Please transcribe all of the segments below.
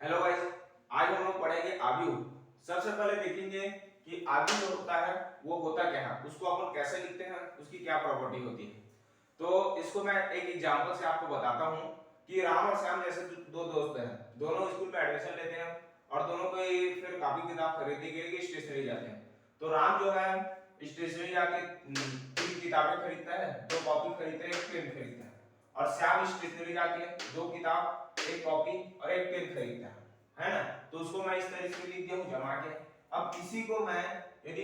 Hello guys, आज हम लोग पढ़ेंगे आव्यूह। सबसे पहले देखेंगे कि आव्यूह जो होता है वो होता क्या है, उसको अपन कैसे लिखते हैं, उसकी क्या प्रॉपर्टी होती है। तो इसको मैं एक एग्जांपल से आपको बताता हूँ कि राम और श्याम जैसे दो दोस्त हैं, दोनों स्कूल में एडमिशन लेते हैं और दोनों को ही फिर कॉपी किताब खरीदने के लिए स्टेशनरी जाते हैं। तो राम जो है स्टेशनरी जाके 3 किताबें खरीदता है, 2 कॉपी खरीदता है, 1 पेन खरीदता है। और श्याम स्टेशनरी जाके 2 किताब, 1 कॉपी और 1 पेन खरीदता है ना। तो उसको मैं इस तरीके से लिख दिया हूँ जमा के। अब इसी को मैं यदि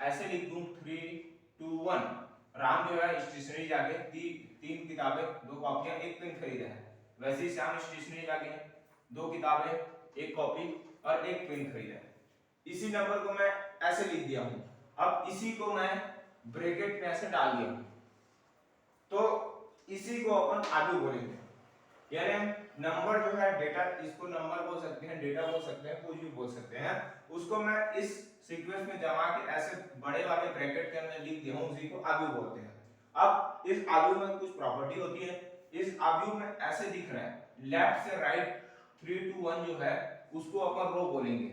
ऐसे लिख दूं 3, 2, 1, राम जो है स्टेशनरी जाके 3 किताबें, 2 कॉपियां, 1 पेन खरीदा है। वैसे ही श्याम स्टेशनरी जाके 2 किताबें, 1 कॉपी और 1 पेन खरीदा है। इसी नंबर को मैं ऐसे लिख दिया हूं। अब इसी को मैं ब्रैकेट में ऐसे डाल दिया, तो इसी को अपन आगे बोलेंगे। यानी नंबर जो है डेटा, इसको नंबर बोल सकते हैं, डेटा बोल सकते हैं, कुछ भी बोल सकते हैं। उसको मैं इस सीक्वेंस में जमा के ऐसे बड़े वाले ब्रैकेट के अंदर लिख दिया हूं, उसी को आव्यूह बोलते हैं। अब इस आव्यूह में कुछ प्रॉपर्टी होती है। इस आव्यूह में ऐसे दिख रहा है, लेफ्ट से राइट 3 to 1 जो है उसको अपन रो बोलेंगे।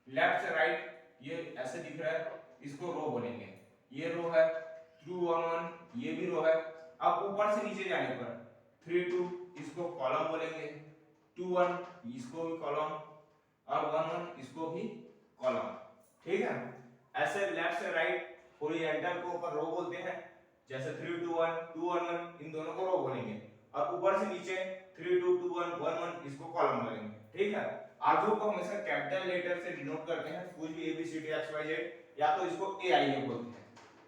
लेफ्ट से राइट ये ऐसे दिख रहा है, इसको रो बोलेंगे। ये रो है, 2 1 1 ये भी रो है। अब ऊपर से नीचे जाने पर 3 2 इसको कॉलम बोलेंगे, 2 1 इसको भी कॉलम और 1 1 इसको भी कॉलम। ठीक है, ऐसे लेफ्ट से राइट हॉरिजॉन्टल को ऊपर रो बोलते हैं। जैसे 3 2 1 2 1 1 इन दोनों को रो बोलेंगे और ऊपर से नीचे 3 2 2 1 1 1 इसको कॉलम बोलेंगे। ठीक है, आव्यूह को हमेशा कैपिटल लेटर से डिनोट करते हैं, कुछ भी ABCD XYZ, या तो इसको AIJ बोलते हैं।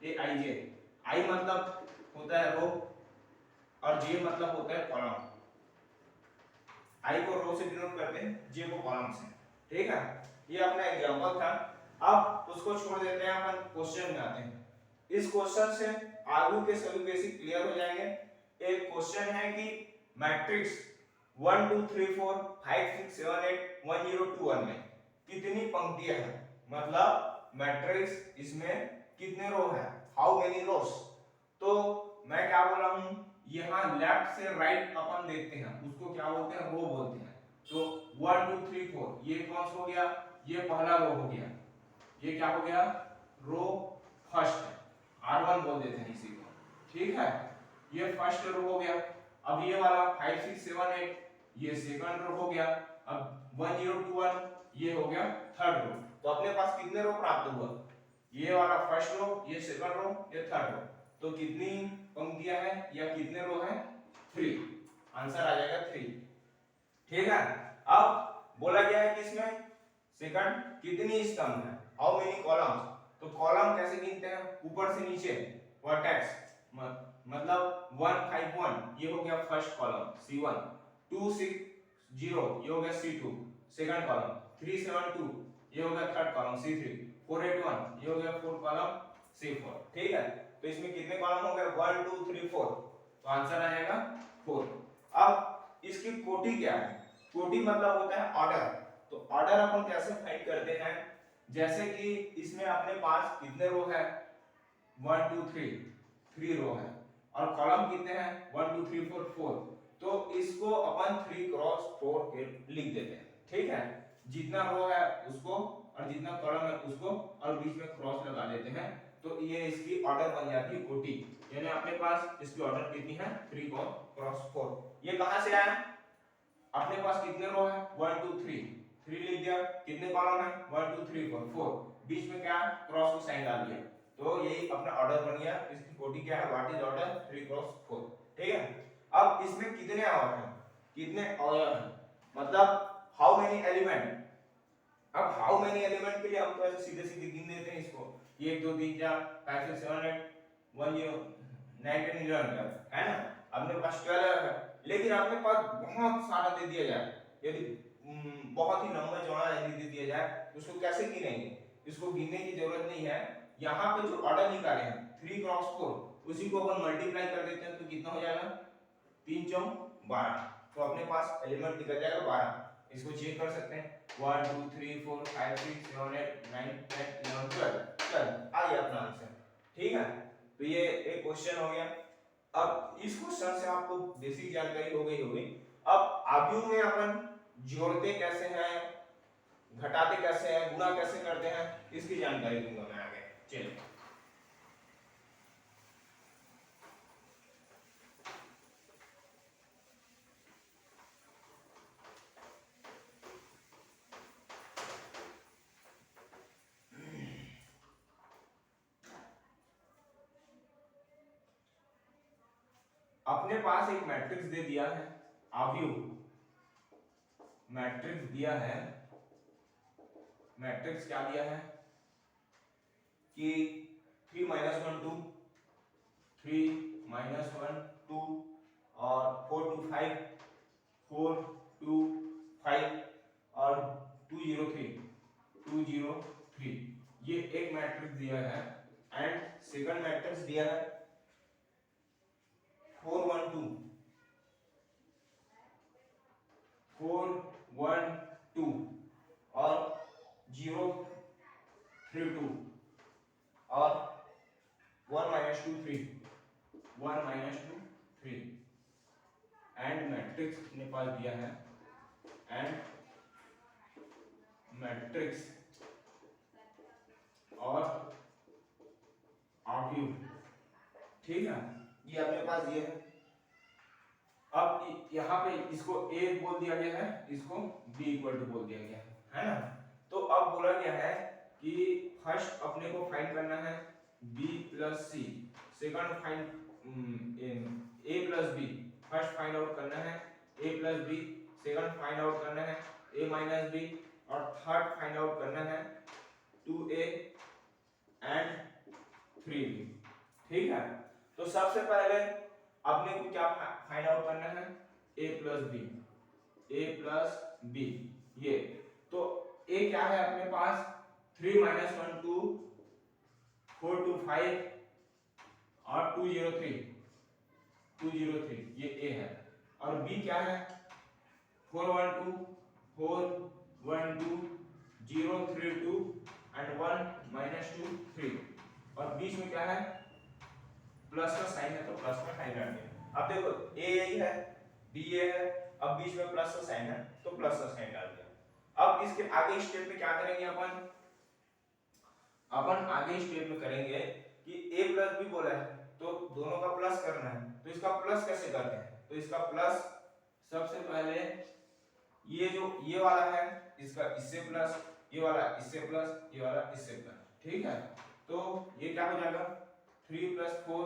AIJ, आई मतलब होता है रो और जे मतलब होता है कॉलम। आई को रो से डिनोट करते हैं, जे को कॉलम से। ठीक है, ये अपना एग्जांपल था। अब उसको छोड़ देते हैं, अपन क्वेश्चन में आते हैं। इस क्वेश्चन से आव्यूह के सभी बेसिक क्लियर हो जाएंगे। एक क्वेश्चन है कि मैट्रिक्स 1 2 3 4 5 6 7 8 1 0 2 1 में कितनी पंक्तियां हैं, मतलब मैट्रिक्स इसमें कितने रो है, हाउ मेनी रोज। तो मैं क्या बोला हूं, यहाँ लेफ्ट से राइट अपन देखते हैं, उसको क्या बोलते हैं, रो बोलते हैं। तो 1 2 3 4 ये कौन सा हो गया, ये पहला रो हो गया। ये क्या हो गया, रो फर्स्ट है, R1 बोल देते हैं इसी को। ठीक है, ये फर्स्ट रो हो गया। अब ये वाला 5 6 7 8 ये सेकंड रो हो गया। अब 1 0 2 1 ये हो गया थर्ड रो। तो अपने पास कितने रो प्राप्त हुआ, ये वाला फर्स्ट रो, ये सेकंड रो, ये थर्ड रो। तो कितनी पंक्तियां हैं या कितने रो हैं, 3। आंसर आ जाएगा 3। ठीक है, अब बोला गया है कि इसमें सेकंड कितनी स्तंभ है, हाउ मेनी कॉलम्स। तो कॉलम कैसे गिनते हैं, ऊपर से नीचे वर्टेक्स, मतलब 1 5 1 ये हो गया फर्स्ट कॉलम C1, 2 6 0 ये हो गया C2 सेकंड कॉलम, 3 7 2 ये हो गया थर्ड कॉलम C3, 4 8 1 ये हो गया फोर्थ कॉलम C4। ठीक है, तो इसमें कितने कॉलम हो गए, 1 2 3 4, तो आंसर आ जाएगा 4। अब इसकी कोटि क्या है, कोटि मतलब होता है ऑर्डर। तो ऑर्डर अपन कैसे फाइंड करते हैं, जैसे कि इसमें अपने पास कितने रो है, 1 2 3 रो है और कॉलम कितने हैं, 1 2 3 4 4। तो इसको अपन 3 क्रॉस 4 के लिख देते हैं। ठीक है, जितना रो है उसको और जितना कॉलम है उसको और बीच में क्रॉस लगा देते हैं, तो ये इसकी ऑर्डर बन जाती है कोटि। यानी अपने पास इसकी ऑर्डर कितनी है, 3 क्रॉस 4। ये कहां से आया, अपने पास कितने रो है, 1 2 3 लिख दिया, कितने कॉलम है, 1 2 3 4 4, बीच में क्या क्रॉस को साइन डाल दिया, तो यही अपना ऑर्डर बन गया। इसकी कोटि क्या है, व्हाट इज ऑर्डर, 3 क्रॉस 4। ठीक है, अब इसमें कितने अवयव हैं, कितने अवयव हैं, मतलब हाउ मेनी एलिमेंट। अब हाउ मेनी एलिमेंट के लिए हम तो ऐसे सीधे सीधे गिन देते हैं इसको, 1 2 3 4 5 6 7 8 1 0 9 10 11 है ना। अपने पास 12 है, लेकिन अपने पास बहुत सारा दे दिया जाए, यदि बहुत ही लंबा चौड़ा यदि दे दिया जाए तो उसको कैसे गिनेंगे, इसको गिनने की जरूरत नहीं है। यहाँ पे जो ऑर्डर निकाले हैं 3 क्रॉस 4, उसी को अपन मल्टीप्लाई कर देते हैं, तो कितना हो जाएगा, 3 4 12, तो अपने पास एलिमेंट निकल जाएगा 12। इसको चेक कर सकते हैं, 1 2 3 4 5 6 7 8 9 10 11 12 आ गया अपना आंसर। ठीक है, तो ये एक क्वेश्चन हो गया। अब इस क्वेश्चन से आपको बेसिक जानकारी हो गई होगी। अब आव्यूह में अपन जोड़ते कैसे हैं, घटाते कैसे हैं, गुणा कैसे करते हैं, इसकी जानकारी दूंगा मैं आगे। चलिए अपने पास एक मैट्रिक्स दे दिया है, आव्यूह मैट्रिक्स दिया है। मैट्रिक्स क्या दिया है कि 3 - 1 2, 3 - 1 2 और 4 2 5, 4 2 5 और 2 0 3, 2 0 3, ये एक मैट्रिक्स दिया है। एंड सेकंड मैट्रिक्स दिया है 4 1 2, 4 1 2 और 0 3 2 और 1 - 2 3, 1 - 2 3 एंड मैट्रिक्स अपने पास दिया है। एंड मैट्रिक्स और आव्यूह, ठीक है, ये अपने पास दिए है। अब यहाँ पे इसको a बोल दिया गया है, इसको b इक्वल टू बोल दिया गया है ना। तो अब बोला गया है कि फर्स्ट अपने को फाइंड करना है b plus c, second find a plus b, first find out करना है a plus b, second find out करना है a माइनस b और थर्ड फाइंड आउट करना है 2a एंड 3b, ठीक है। तो सबसे पहले अपने को क्या फाइंड आउट करना है, a plus b, a plus b, ये तो a क्या है अपने पास 3 - 1 2, 4 2 5 और 2 0 3, 2 0 3, ये a है। और b क्या है 4 1 2, 4 1 2, 0 3 2 एंड 1 - 2 3 और बीच में क्या है प्लस का साइन है, तो प्लस का साइन डाल दिया। अब देखो a यही है, b ये है, अब बीच में प्लस का साइन है तो प्लस का साइन डाल दिया। अब इसके आगे स्टेप में क्या करेंगे अपन आगे स्टेप में करेंगे कि a प्लस b बोला है तो दोनों का प्लस करना है, तो इसका प्लस कैसे करते हैं, तो इसका प्लस सबसे पहले ये जो ये वाला है इसका इससे प्लस, ये वाला इससे प्लस, ये वाला इससे प्लस, ठीक है। तो ये क्या हो जाएगा 3 + 4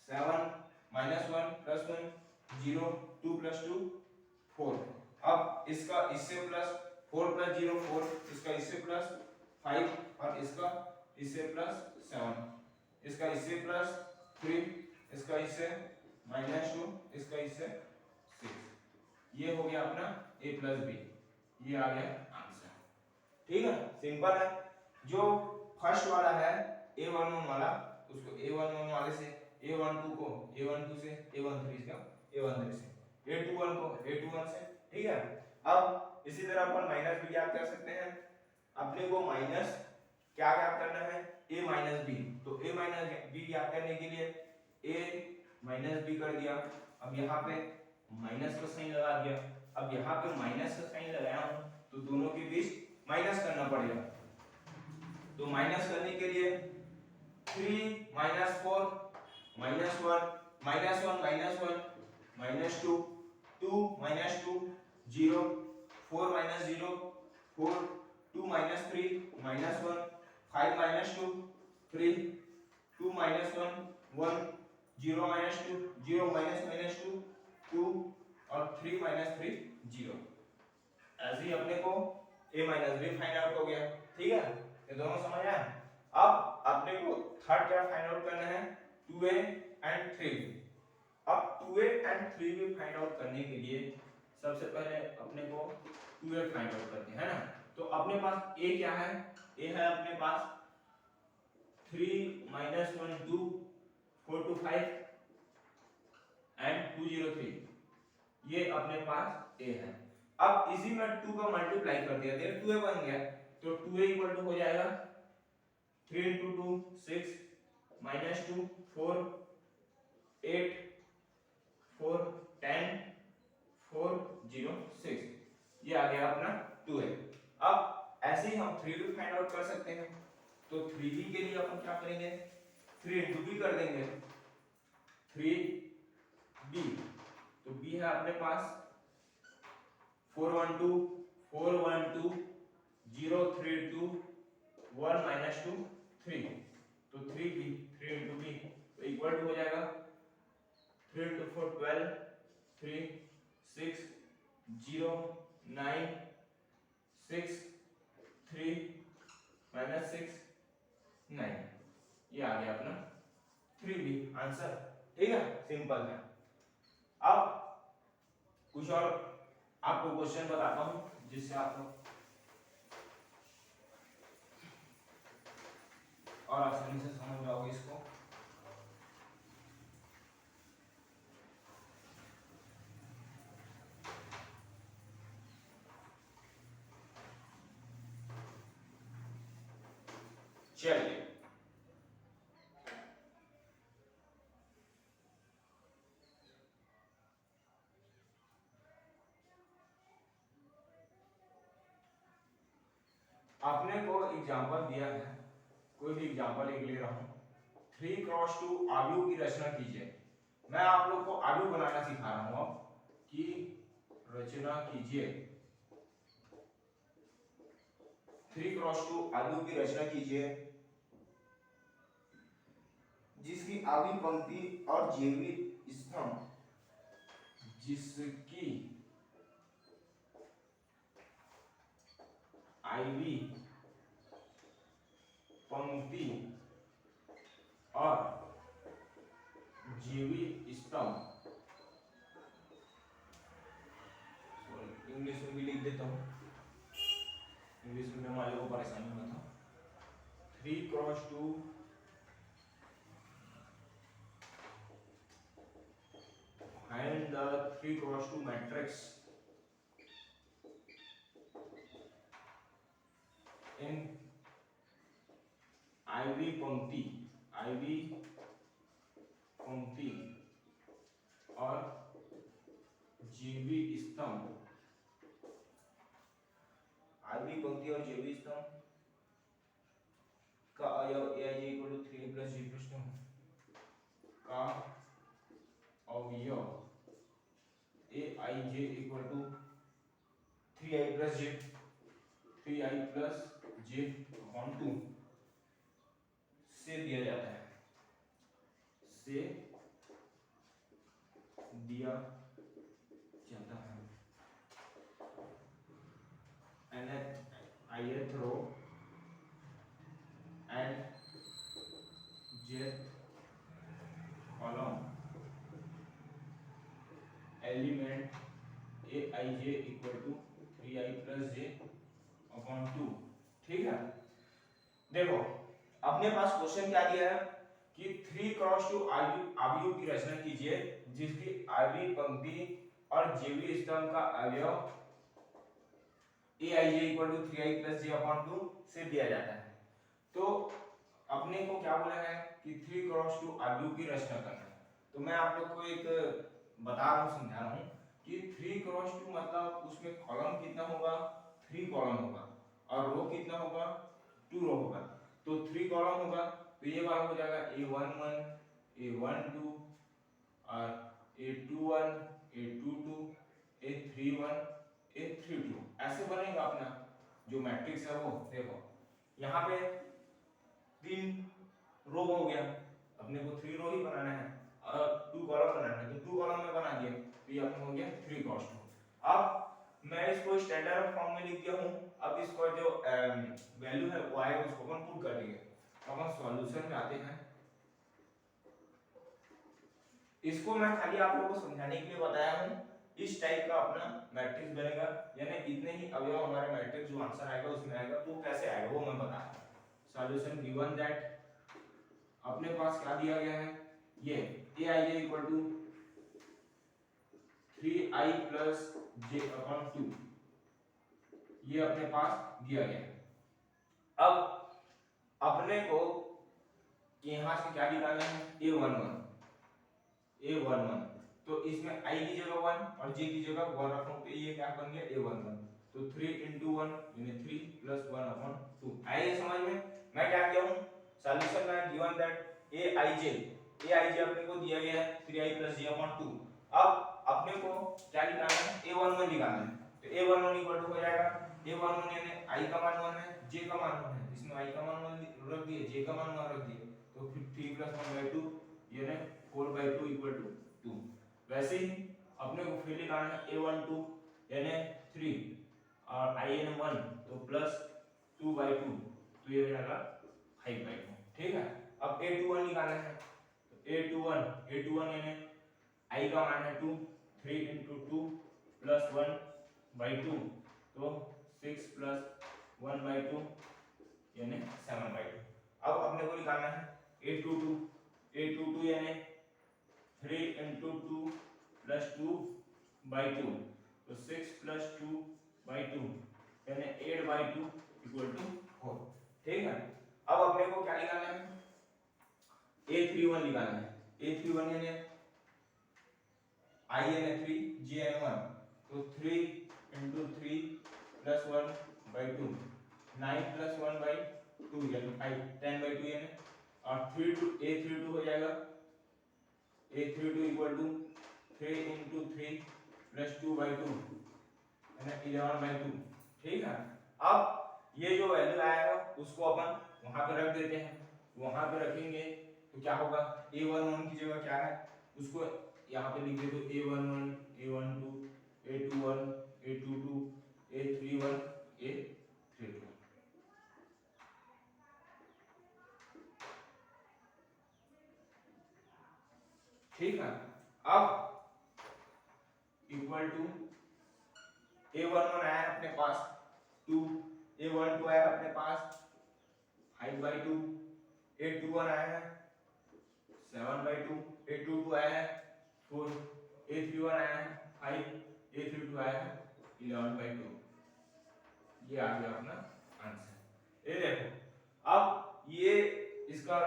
7 - 1 + 1 0 2 + 2 4। अब इसका इससे प्लस 4 + 0 4, इसका इससे प्लस 5 और इसका इससे प्लस 7, इसका इससे प्लस 3, इसका इससे -2, इसका इससे 6। ये हो गया अपना a प्लस b, ये आ गया आंसर, ठीक है, सिंपल है। जो फर्स्ट वाला है a11 वाला, उसको a11 वाले से a12 को a12 से, a13 का a13 से, a21 को a21 से, ठीक है। अब इसी तरह अपन माइनस भी ज्ञात कर सकते हैं। अपने को माइनस क्या ज्ञात करना है a माइनस b, तो a माइनस b ज्ञात करने के लिए a माइनस b कर दिया। अब यहाँ पे माइनस का साइन लगा दिया। अब यहाँ पे माइनस का साइन लगाया हूं तो दोनों के बीच माइनस करना पड़ेगा। तो माइनस करने के लिए 3 - 4 -1 -1 -1 -2 2 - 2 0 4 - 0 4 2 - 3 -1 5 - 2 3 2 - 1 1 0 - 2 0 -2 2 और 3 - 3 0। ऐसे ही अपने को a minus b find out हो गया, ठीक है, ये दोनों समझ आया। अब अपने को थर्ड क्या फाइंड आउट करना है 2a एंड 3b। अब 2a and 3b find out करने के लिए सबसे पहले अपने को 2a फाइंड आउट करते हैं, है ना। तो अपने पास a क्या है, a है अपने पास 3 - 1 2 4 2 5 एंड 2 0 3, ये अपने पास a है। अब इसी में 2 का मल्टीप्लाई कर दिया, देख 2a बन गया, तो 2a इक्वल टू हो जाएगा 3 × 2 6 -2 4 8 4 10 4 0 6, ये कन्वर्ट कर सकते हैं। तो 3b के लिए अपन क्या करेंगे, 3 इंटू बी कर देंगे, 3b। तो b है अपने पास 412 412 032 1 माइनस 2 3। तो 3b 3 इंटू बी तो इक्वल टू हो जाएगा 3 इंटू 4 12 3 6 0 9 6 3 माइनस 6 9। ये आ गया अपना 3b आंसर। ठीक है, सिंपल है। अब कुछ और आपको क्वेश्चन बताता हूं जिससे आप लोग और आसानी से समझ जाओगे इसको। चलिए आपने को एग्जांपल दिया है, कोई भी एग्जांपल एक ले रहा हूं, 3x2 आव्यूह की रचना कीजिए। मैं आप लोग को आव्यूह बनाना सिखा रहा हूं अब कि रचना कीजिए। 3x2 आव्यूह की रचना कीजिए जिसकी आवी पंक्ति और जीवित स्तंभ जिसकी आईवी पंक्ति और जीवित स्तंभ, इंग्लिश में भी लिख देता हूं, इंग्लिश मीडियम वाले को परेशानी मत हो। 3x2 find the 3x2 matrix in IV पंक्ति और जीवित स्तंभ, IV पंक्ति और जीवित स्तंभ का अवयव Aij = 3i + j + 2 का अवयव Aij = 3i + j/2 से दिया जाता है, से दिया जाता है। ith row and jth column element Aij = 3i + j/2। ठीक है, देखो अपने पास क्वेश्चन क्या दिया है कि 3x2 आव्यूह की रचना कीजिए जिसकी आवी पंक्ति और जीवित स्तंभ का अवयव Aij = 3i + j/2 से दिया जाता है। तो अपने को क्या बोला है कि 3x2 आव्यूह की रचना करना है। तो मैं आप लोग को एक बता रहा हूं, समझा रहा हूं कि 3x2 मतलब उसमें कॉलम कितना होगा, 3 कॉलम होगा और रो कितना होगा, 2 रो होगा। तो 3 कॉलम होगा तो ये बार हो जाएगा A11 A12 और A21 A22 A31 A32 ऐसे बनेगा अपना जो मैट्रिक्स है वो। देखो यहाँ पे 3 रो हो गया, अपने को 3 रो ही बनाना है और 2 कॉलम बनाना है, तो 2 कॉलम में बना दिए तो ये अपना हो गया 3x2। अब मैं इसको स्टैंडर्ड फॉर्म में लिख दिया हूं। अब इसका जो वैल्यू है वो आएगा, उसको अपन पुट कर देंगे। अब हम सॉल्यूशन में आते हैं। इसको मैं खाली आप लोगों को समझाने के लिए बताया हूं। इस टाइप का अपना मैट्रिक्स बनेगा, यानी इतने ही अवयव हमारे मैट्रिक्स जो आंसर आएगा उसमें आएगा। वो कैसे आएगा वो मैं बता रहा हूं। सॉल्यूशन गिवन दैट अपने पास क्या दिया गया है, ये Aij = 3i + j/2 ये अपने पास दिया गया है। अब अपने को यहां से क्या निकालना है, A11 तो इसमें i की जगह 1 और j की जगह 1 रखूं तो ये क्या बन गया A11। तो 3 into 1 यानी 3 plus 1 upon 2। आया ये समझ में? मैं क्या किया हूँ सॉल्यूशन में गिवन दैट aij अपने को दिया गया है 3i plus j upon 2। अब अपने को क्या निकालना है a11 निकालना है। तो a11 इक्वल टू हो जाएगा a11 यानी i का मान 1 है j का मान 1 है, इसमें i का मान 1 रख दिए j का मान 1 रख दिए, तो फिर 3 plus 1/2 यानी 4/2 इक्वल टू 2। वैसे ही अपने को फिर निकालना है a12 यानी 3 और in1 तो प्लस 2/2 तो ये हो जाएगा 5/2। ठीक है, अब a21 निकालना है। तो a21 यानी i का मान है 2, 3 into 2 plus 1/2 तो 6 plus 1/2 यानी 7/2। अब अपने को निकालना है a22 यानी 3 into 2 plus 2/2 तो 6 plus 2/2 यानी 8/2 इक्वल टू 4। ठीक है, अब अपने को क्या निकालना है a31 निकालना है। a31 यानी i यानी 3 j यानी 1 तो 3 into 3 plus 1/2 9 plus 1/2 यानी 5 10/2 यानी और a32 हो जाएगा a32 equal to 3 into 3 plus 2/2 यानी 11/2। ठीक है, अब ये जो वैल्यू आएगा उसको अपन वहां पे रख देते हैं। वहां पे रखेंगे तो क्या होगा a11 की जगह क्या है उसको यहाँ पे लिख दे तो a11 a12 a21 a22 a31 a32। ठीक है, अब इक्वल टू a11 आया अपने पास 2, a12 आया अपने पास 5/2, a21 आया है 7/2, a22 आया है 4, a31 आया है 5, a32 आया है 11/2। ये आ गया अपना आंसर। ये देखो अब ये इसका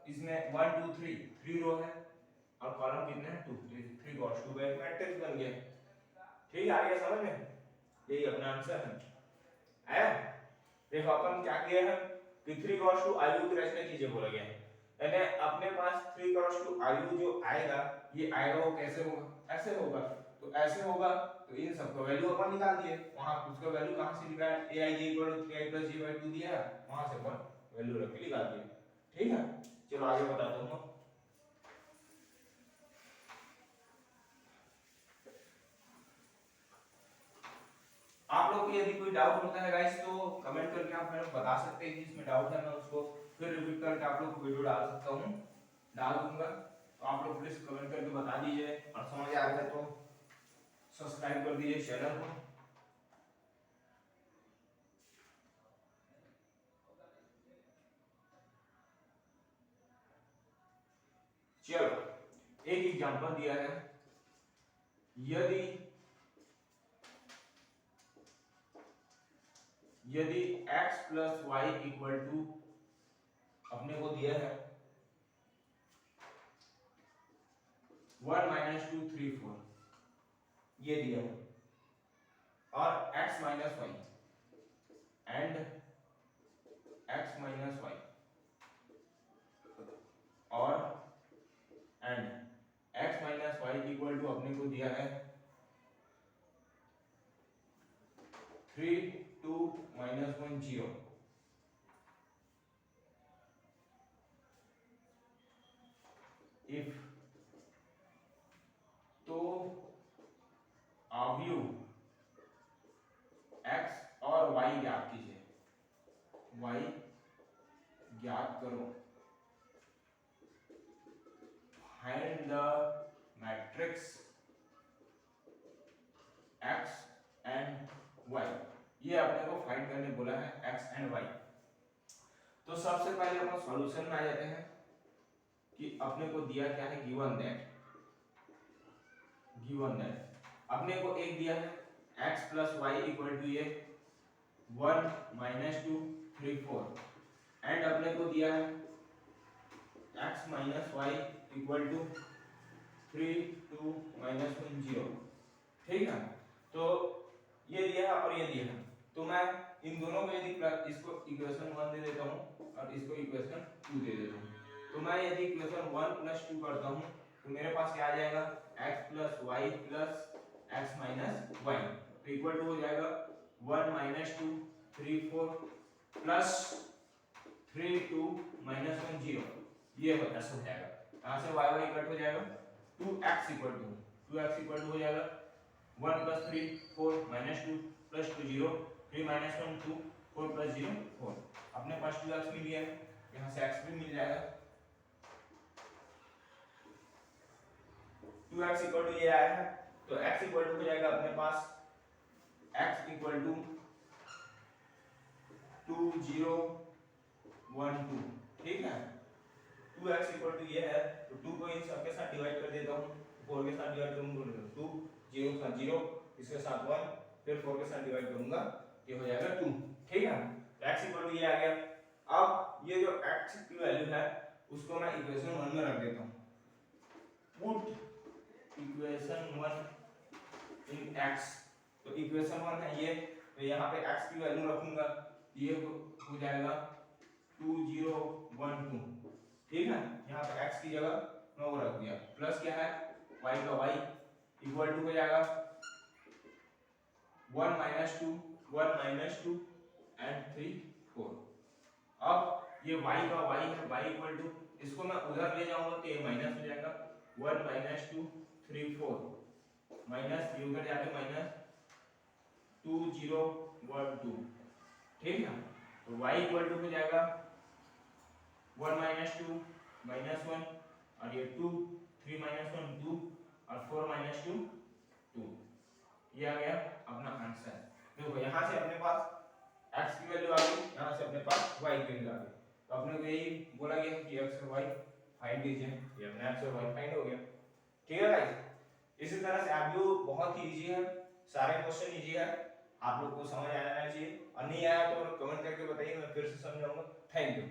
इसमें 1 2 3 रो है और कॉलम कितने हैं 2, 3 गॉस 2 बाय मैट्रिक्स बन गया। ठीक है, आ गया समझ में? यही अपना आंसर है। आया? देखो अपन क्या किया है कि 3 क्रॉस 2 आयु की रचना कीजिए बोला गया है, यानी अपने पास 3 क्रॉस 2 आयु जो आएगा ये आएगा वो कैसे होगा ऐसे होगा। तो ऐसे होगा तो इन सबका वैल्यू अपन निकाल दिए, वहां उसका वैल्यू कहां से निकाला aij 3i + j/2 दिया, वहां से अपन वैल्यू रख के निकाल दिए। ठीक है, चलो आगे बताता हूं। आप लोग को यदि कोई डाउट होता है गाइस तो कमेंट करके आप मेरे को बता सकते हैं कि इसमें डाउट है, मैं उसको फिर रिपीट करके आप लोग को वीडियो डाल सकता हूं, डाल दूंगा। तो आप लोग प्लीज कमेंट करके बता दीजिए और समझ आ रहा है तो सब्सक्राइब कर दीजिए चैनल को। चलो एक एग्जांपल दिया है, यदि x + y = अपने को दिया है 1 - 2 3 4 ये दिया है और x - y and x - y और एंड x - y = अपने को दिया है 3 2 - 1 0। इफ तो अवयव x और y ज्ञात कीजिए, y ज्ञात करो, find the matrix x and y। ये अपने को फाइंड करने बोला है x एंड y। तो सबसे पहले अपन सॉल्यूशन में आ जाते हैं कि अपने को दिया क्या है गिवन दैट अपने को एक दिया है x + y = ये 1 - 2 3 4 एंड अपने को दिया है x - y = 3 2 - 1 0। ठीक है, तो ये दिया है और ये दिया है। तो मैं इन दोनों को यदि इसको इक्वेशन 1 दे देता हूँ और इसको इक्वेशन 2 दे देता हूँ, तो मैं यदि इक्वेशन 1 + 2 करता हूँ तो मेरे पास क्या आ जाएगा x + y + x - y, तो इक्वल टू हो जाएगा 1 - 2 3 4 प्लस 3 2 - 1 0, ये ऐसा हो जाएगा। यहाँ से y y कट हो जाएगा, 2x हो जाएगा 1 + 3 4 - 2 + 2 0 3 - 1 2 4 + 0 4, अपने पास 2x मिल गया है, यहाँ से x भी मिल जाएगा। 2x ये आया है, तो x हो जाएगा अपने पास x = 2 0 1 2, ठीक है। 2x ये है, तो 2 को इन सब के साथ डिवाइड कर देता हूँ, 4 के साथ डिवाइड करूंगा 2 0 के साथ 0, इसके साथ 1, फिर 4 के साथ डिवाइड करूंगा, ये हो जाएगा 2, ठीक है। तो x ये आ गया। अब ये जो x की वैल्यू है उसको मैं इक्वेशन 1 में रख देता हूँ, पुट इक्वेशन 1 इन x, तो इक्वेशन 1 है ये, तो यहाँ पे x की वैल्यू रखूंगा, ये हो जाएगा 2 0 1 2, ठीक है। यहाँ पे x की जगह मैं वो रख दिया, प्लस क्या है y का y इक्वल टू हो जाएगा 1 - 2 एंड 3 4। अब ये y का y है, y इक्वल टू, इसको मैं उधर ले जाऊंगा तो ये माइनस हो जाएगा 1 - 2 3 4 माइनस, ये उधर जाके माइनस 2 0 1 2, ठीक है। तो y इक्वल टू हो जाएगा 1 - 2 -1 और ये 2 3 - 1 2 और 4 - 2 2, ये आ गया अपना आंसर। देखो यहाँ से अपने पास x की वैल्यू आ गई, यहाँ से अपने पास y की वैल्यू आ गई, तो अपने को यही बोला गया कि x और y फाइंड कीजिए, ये अपना x और y फाइंड हो गया, ठीक है गाइस। इसी तरह से आप जो बहुत ही इजी है, सारे क्वेश्चन इजी है, आप लोग को समझ आ जाना चाहिए, और नहीं आया तो कमेंट करके बताइए, मैं फिर से समझाऊंगा। Thank you.